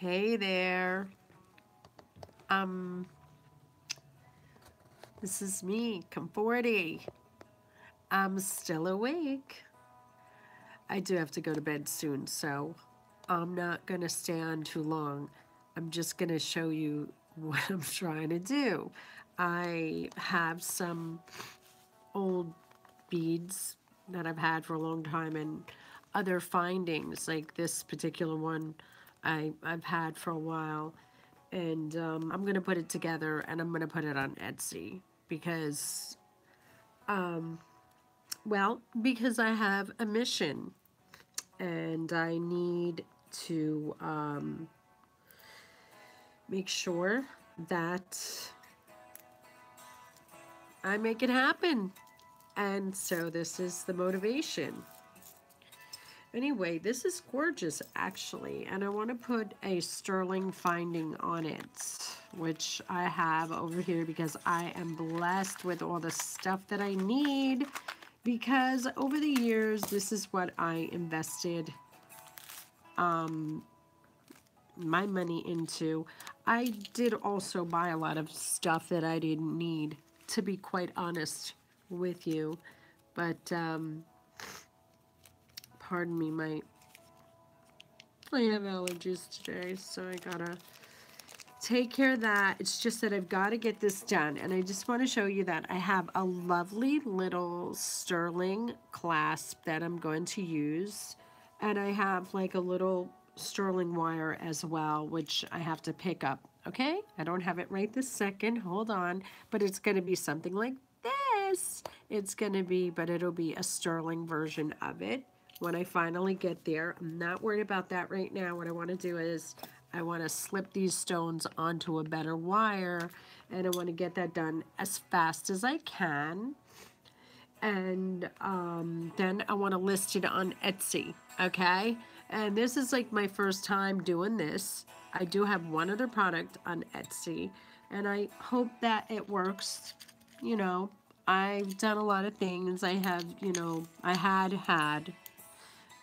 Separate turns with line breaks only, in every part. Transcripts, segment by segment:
Hey there. Um, this is me, Comforty. I'm still awake. I do have to go to bed soon, so I'm not gonna stay on too long. I'm just gonna show you what I'm trying to do. I have some old beads that I've had for a long time and other findings, like this particular one I've had for a while. And I'm gonna put it together and I'm gonna put it on Etsy because, well, because I have a mission and I need to make sure that I make it happen. And so this is the motivation. Anyway, this is gorgeous actually, and I want to put a sterling finding on it, which I have over here because I am blessed with all the stuff that I need, because over the years this is what I invested my money into. I did also buy a lot of stuff that I didn't need, to be quite honest with you, but pardon me, I have allergies today, so I gotta take care of that. It's just that I've got to get this done, and I just want to show you that I have a lovely little sterling clasp that I'm going to use, and I have like a little sterling wire as well, which I have to pick up. Okay, I don't have it right this second, hold on, but it's going to be something like this. It's going to be, but it'll be a sterling version of it when I finally get there. I'm not worried about that right now. What I want to do is I want to slip these stones onto a better wire, and I want to get that done as fast as I can. And then I want to list it on Etsy, okay? And this is like my first time doing this. I do have one other product on Etsy, and I hope that it works. You know, I've done a lot of things. I have, I had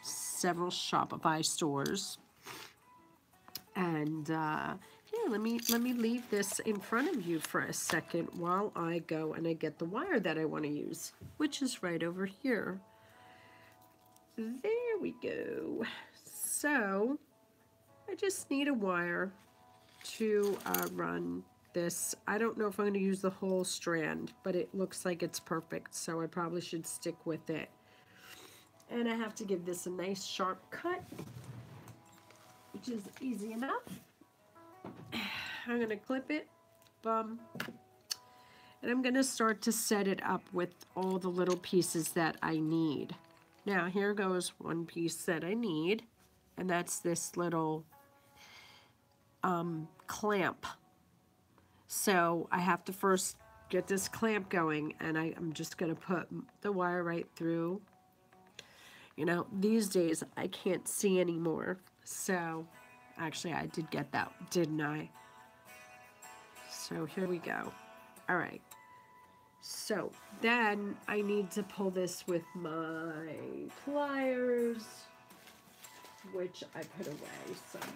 several Shopify stores, and yeah, let me leave this in front of you for a second while I go and I get the wire that I want to use, which is right over here. There we go. So I just need a wire to run this. I don't know if I'm going to use the whole strand, but it looks like it's perfect, so I probably should stick with it. And I have to give this a nice sharp cut, which is easy enough. I'm going to clip it, and I'm going to start to set it up with all the little pieces that I need. Now, here goes one piece that I need, and that's this little clamp. So I have to first get this clamp going, and I'm just going to put the wire right through. You know, these days I can't see anymore, so actually I did get that, didn't I? So here we go. All right. So then I need to pull this with my pliers, which I put away somewhere.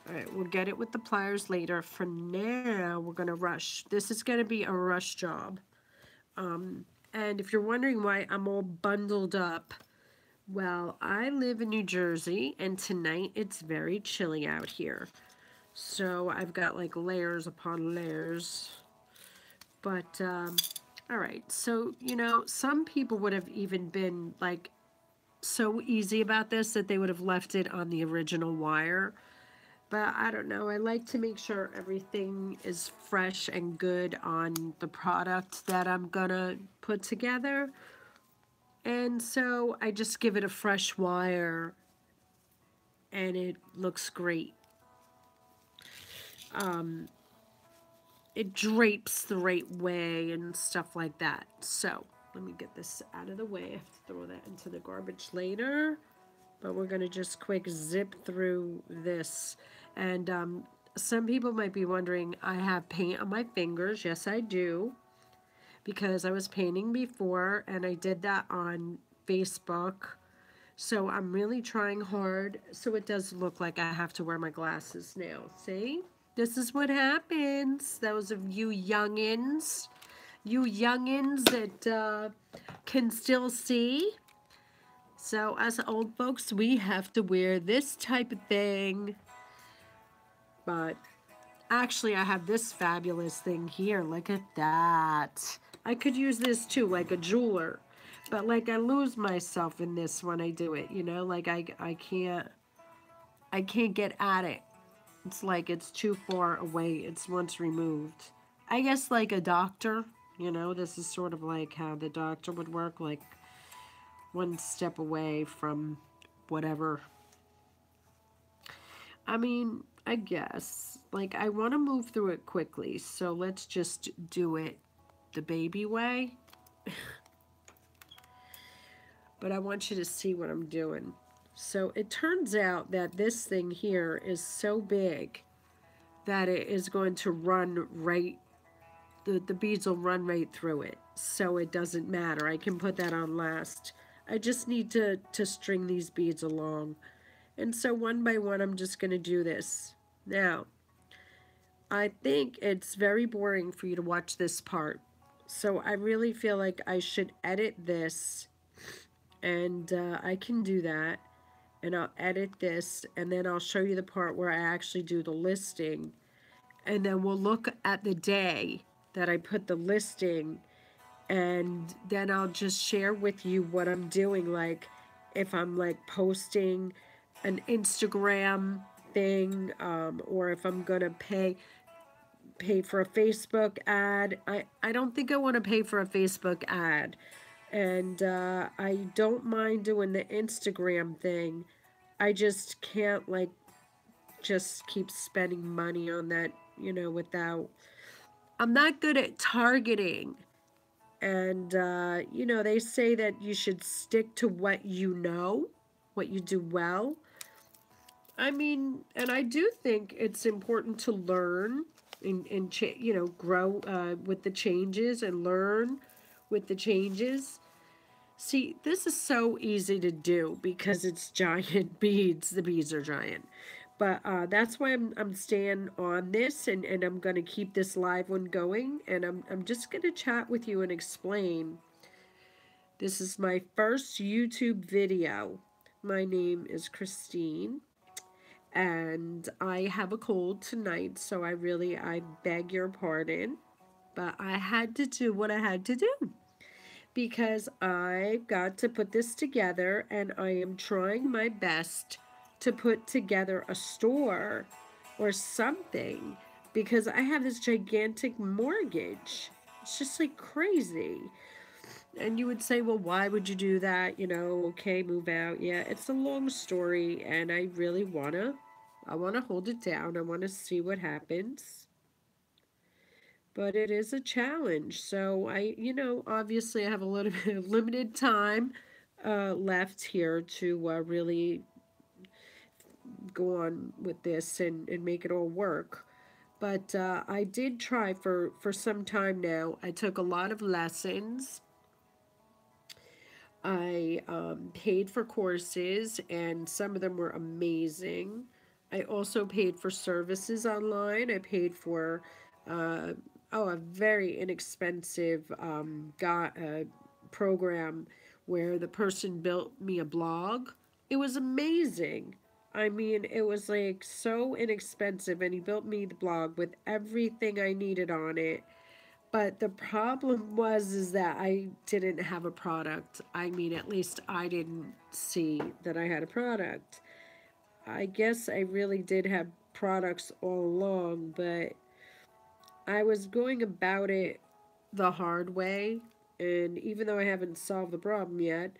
All right, we'll get it with the pliers later. For now, we're going to rush. This is going to be a rush job. And if you're wondering why I'm all bundled up, well, I live in New Jersey, and tonight it's very chilly out here. So I've got like layers upon layers. But, all right. So, you know, some people would have even been like so easy about this that they would have left it on the original wire. But I don't know. I like to make sure everything is fresh and good on the product that I'm gonna put together. And so I just give it a fresh wire and it looks great. It drapes the right way and stuff like that. So let me get this out of the way. I have to throw that into the garbage later. But we're going to just quick zip through this. And some people might be wondering, I have paint on my fingers. Yes, I do. Because I was painting before, and I did that on Facebook. So I'm really trying hard. So it does look like I have to wear my glasses now. See? This is what happens. Those of you youngins. You youngins that can still see. So us old folks, we have to wear this type of thing. But actually, I have this fabulous thing here. Look at that. I could use this too, like a jeweler. But like I lose myself in this when I do it, you know? Like I can't get at it. It's like it's too far away. It's once removed. I guess like a doctor, you know, this is sort of like how the doctor would work, like one step away from whatever. I mean, I guess. Like, I want to move through it quickly, so let's just do it the baby way. But I want you to see what I'm doing. So it turns out that this thing here is so big that it is going to run right, the beads will run right through it. So it doesn't matter. I can put that on last. I just need to string these beads along. And so one by one, I'm just going to do this. Now, I think it's very boring for you to watch this part. So I really feel like I should edit this. And I can do that. And I'll edit this. And then I'll show you the part where I actually do the listing. And then we'll look at the day that I put the listing. And then I'll just share with you what I'm doing. Like if I'm like posting an Instagram thing, or if I'm gonna pay for a Facebook ad. I don't think I want to pay for a Facebook ad, and I don't mind doing the Instagram thing. I just can't like just keep spending money on that, you know, without. I'm not good at targeting. And, you know, they say that you should stick to what you know, what you do well. I mean, and I do think it's important to learn and you know, grow with the changes and learn with the changes. See, this is so easy to do because it's giant beads. The beads are giant. But that's why I'm staying on this, and I'm going to keep this live one going. And I'm just going to chat with you and explain. This is my first YouTube video. My name is Christine. And I have a cold tonight, so I beg your pardon. But I had to do what I had to do. Because I've got to put this together, and I am trying my best to put together a store or something, because I have this gigantic mortgage. It's just like crazy. And you would say, well, why would you do that? You know, okay, move out. Yeah, it's a long story, and I really I want to hold it down. I want to see what happens. But it is a challenge. So you know, obviously I have a little bit of limited time left here to really go on with this and make it all work. But I did try for some time now. I took a lot of lessons. I paid for courses, and some of them were amazing. I also paid for services online. I paid for a very inexpensive program where the person built me a blog. It was amazing. I mean, it was like so inexpensive, and he built me the blog with everything I needed on it. But the problem was is that I didn't have a product. I mean, at least I didn't see that I had a product. I guess I really did have products all along, but I was going about it the hard way, and even though I haven't solved the problem yet,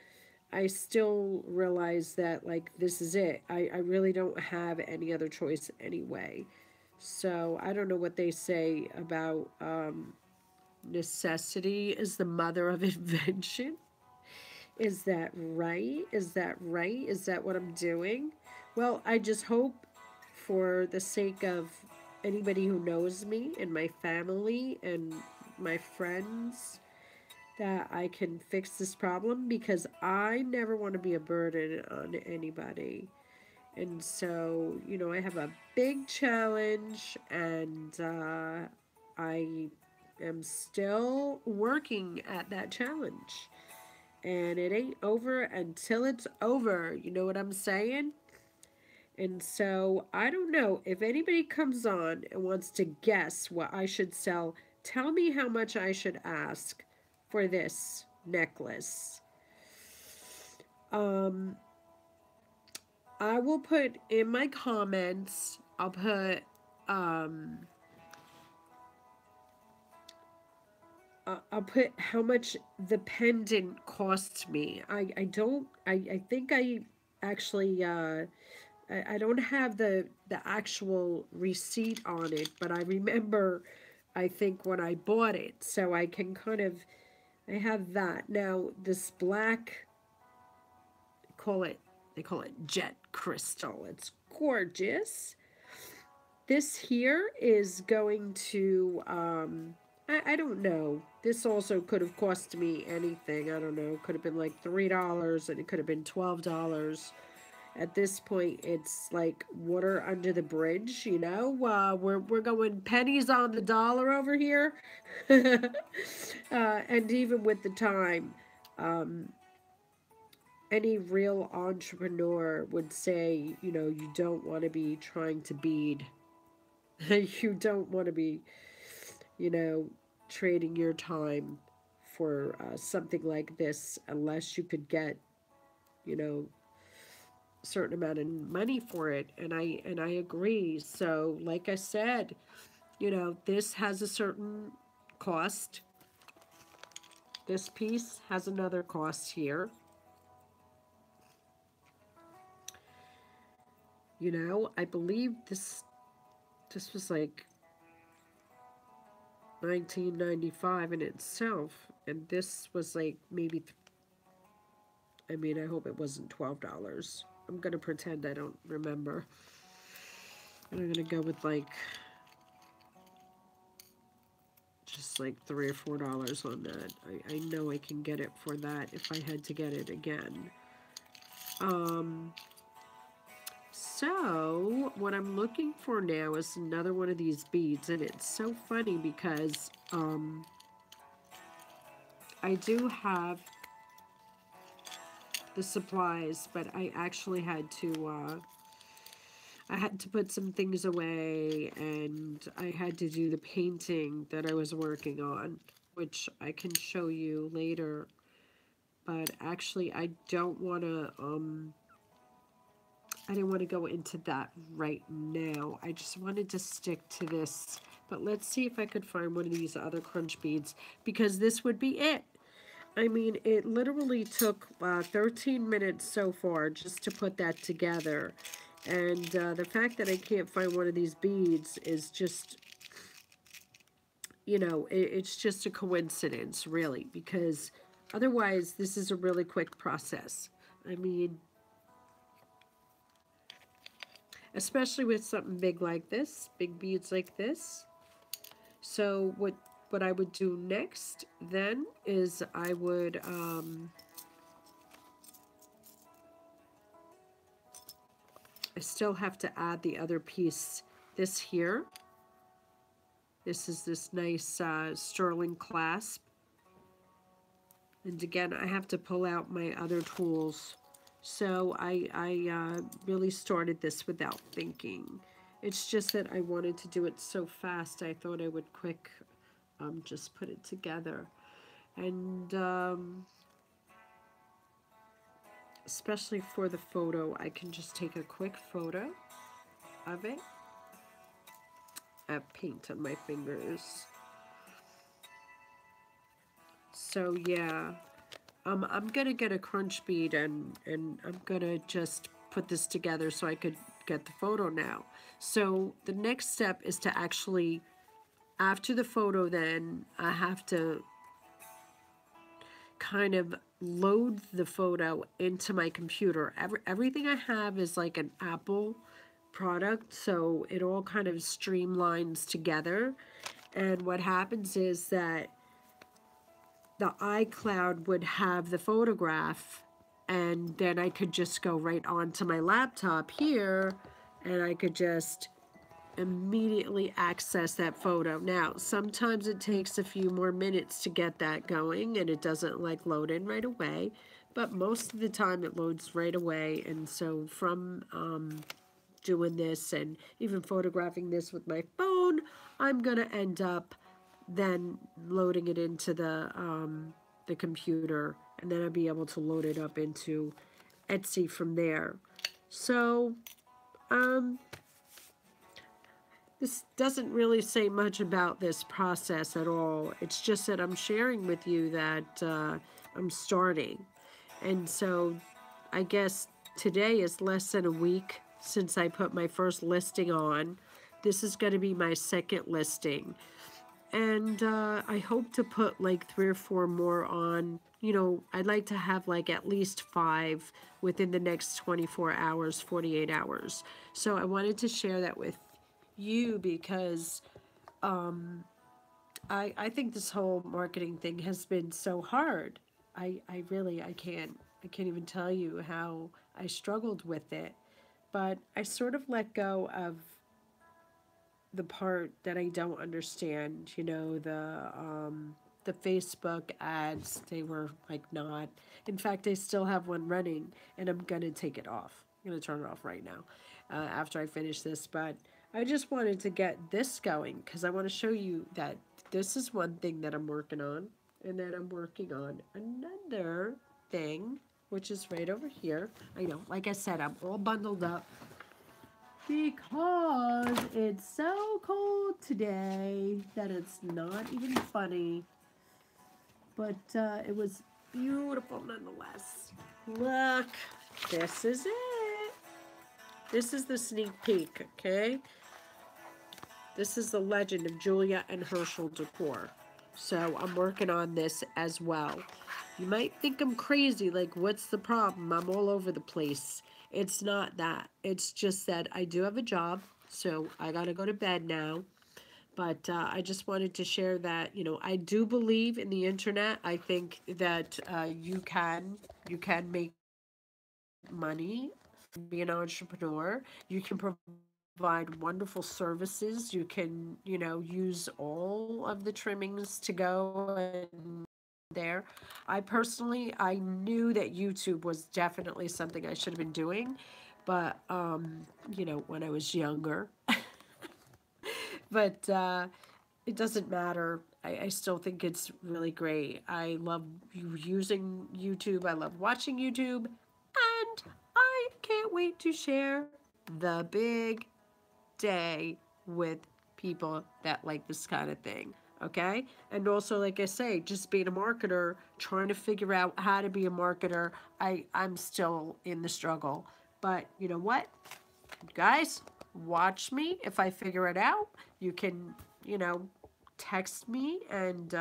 I still realize that, like, this is it. I really don't have any other choice anyway. So, I don't know what they say about necessity is the mother of invention. Is that right? Is that right? Is that what I'm doing? Well, I just hope for the sake of anybody who knows me and my family and my friends that I can fix this problem, because I never want to be a burden on anybody. And so, you know, I have a big challenge, and I am still working at that challenge. And it ain't over until it's over. You know what I'm saying? And so, I don't know if anybody comes on and wants to guess what I should sell. Tell me how much I should ask for this necklace. I will put in my comments, I'll put, I'll put how much the pendant cost me. I think I actually, I don't have the actual receipt on it, but I remember, I think, when I bought it. So I can kind of, I have that. Now, this black, they call it jet crystal. It's gorgeous. This here is going to, I don't know. This also could have cost me anything. I don't know. It could have been like $3 and it could have been $12. At this point, it's like water under the bridge, you know? We're going pennies on the dollar over here. And even with the time, any real entrepreneur would say, you know, you don't want to be trying to bead. You don't want to be, you know, trading your time for something like this, unless you could get, you know, a certain amount of money for it. And I agree. So, like I said, you know, this has a certain cost. This piece has another cost here. You know, I believe this was like 1995 in itself, and this was like maybe, I mean, I hope it wasn't $12. I'm gonna pretend I don't remember. And I'm gonna go with like just like $3 or $4 on that. I know I can get it for that if I had to get it again. So what I'm looking for now is another one of these beads, and it's so funny because I do have the supplies, but I actually had to put some things away, and I had to do the painting that I was working on, which I can show you later. But actually, I don't want to I didn't want to go into that right now. I just wanted to stick to this. But let's see if I could find one of these other crunch beads, because this would be it. I mean, it literally took 13 minutes so far just to put that together. And the fact that I can't find one of these beads is just, you know, it's just a coincidence, really, because otherwise this is a really quick process. I mean, especially with something big like this, big beads like this. So what I would do next then is I would I still have to add the other piece. This here, this is this nice sterling clasp, and again I have to pull out my other tools. So I really started this without thinking. It's just that I wanted to do it so fast, I thought I would quick just put it together. And especially for the photo, I can just take a quick photo of it. I have paint on my fingers. So yeah, I'm gonna get a crunch bead, and I'm gonna just put this together so I could get the photo now. So the next step is to actually, after the photo, then I have to kind of load the photo into my computer. Everything I have is like an Apple product, so it all kind of streamlines together. And what happens is that the iCloud would have the photograph, and then I could just go right onto my laptop here, and I could just immediately access that photo. Now, sometimes it takes a few more minutes to get that going, and it doesn't like load in right away, but most of the time it loads right away. And so from doing this and even photographing this with my phone, I'm gonna end up then loading it into the computer, and then I'll be able to load it up into Etsy from there. So this doesn't really say much about this process at all. It's just that I'm sharing with you that I'm starting. And so I guess today is less than a week since I put my first listing on. This is going to be my second listing. And I hope to put like 3 or 4 more on. You know, I'd like to have like at least 5 within the next 24 hours, 48 hours. So I wanted to share that with you because I think this whole marketing thing has been so hard. I really, I can't even tell you how I struggled with it. But I sort of let go of the part that I don't understand. You know, the Facebook ads, they were like not. In fact, I still have one running, and I'm gonna take it off. I'm gonna turn it off right now after I finish this. But I just wanted to get this going because I want to show you that this is one thing that I'm working on, and then I'm working on another thing, which is right over here. I know, like I said, I'm all bundled up because it's so cold today that it's not even funny. But it was beautiful nonetheless. Look, this is it. This is the sneak peek, okay? This is the legend of Julia and Herschel decor. So I'm working on this as well. You might think I'm crazy, like what's the problem? I'm all over the place. It's not that. It's just that I do have a job, so I gotta go to bed now. But I just wanted to share that, you know, I do believe in the internet. I think that you can make money, be an entrepreneur. You can provide wonderful services. You can, you know, use all of the trimmings to go and there. I personally, I knew that YouTube was definitely something I should have been doing, but you know, when I was younger. But it doesn't matter. I still think it's really great. I love using YouTube. I love watching YouTube. And I can't wait to share the big day with people that like this kind of thing. Okay? And also, like I say, just being a marketer, trying to figure out how to be a marketer, I'm still in the struggle. But you know what? Guys, watch me. If I figure it out, you can, you know, text me and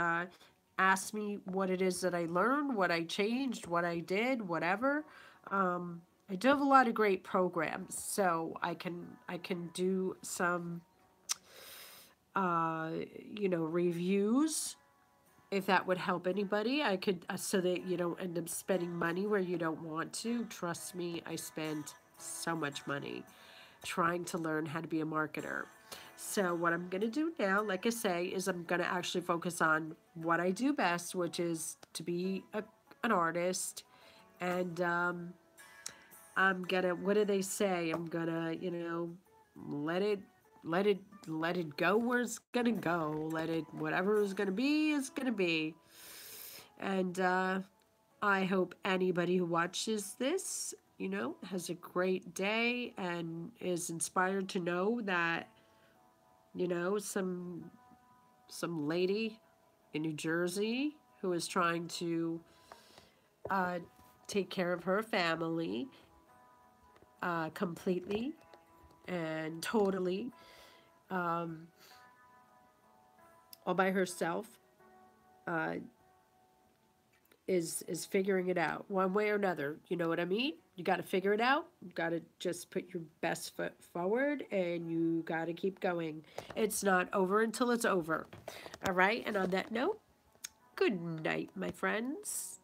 ask me what it is that I learned, what I changed, what I did, whatever. I do have a lot of great programs, so I can do some you know, reviews if that would help anybody. I could so that you don't end up spending money where you don't want to. Trust me, I spent so much money trying to learn how to be a marketer. So what I'm going to do now, like I say, is I'm going to actually focus on what I do best, which is to be an artist. And I'm going to, what do they say? I'm going to, you know, let it go where it's going to go. Let it, whatever is going to be, is going to be. And I hope anybody who watches this, you know, has a great day and is inspired to know that, you know, some lady in New Jersey who is trying to take care of her family completely and totally all by herself is figuring it out one way or another. You know what I mean? You got to figure it out. You got to just put your best foot forward, and you got to keep going. It's not over until it's over. All right? And on that note, Good night, my friends.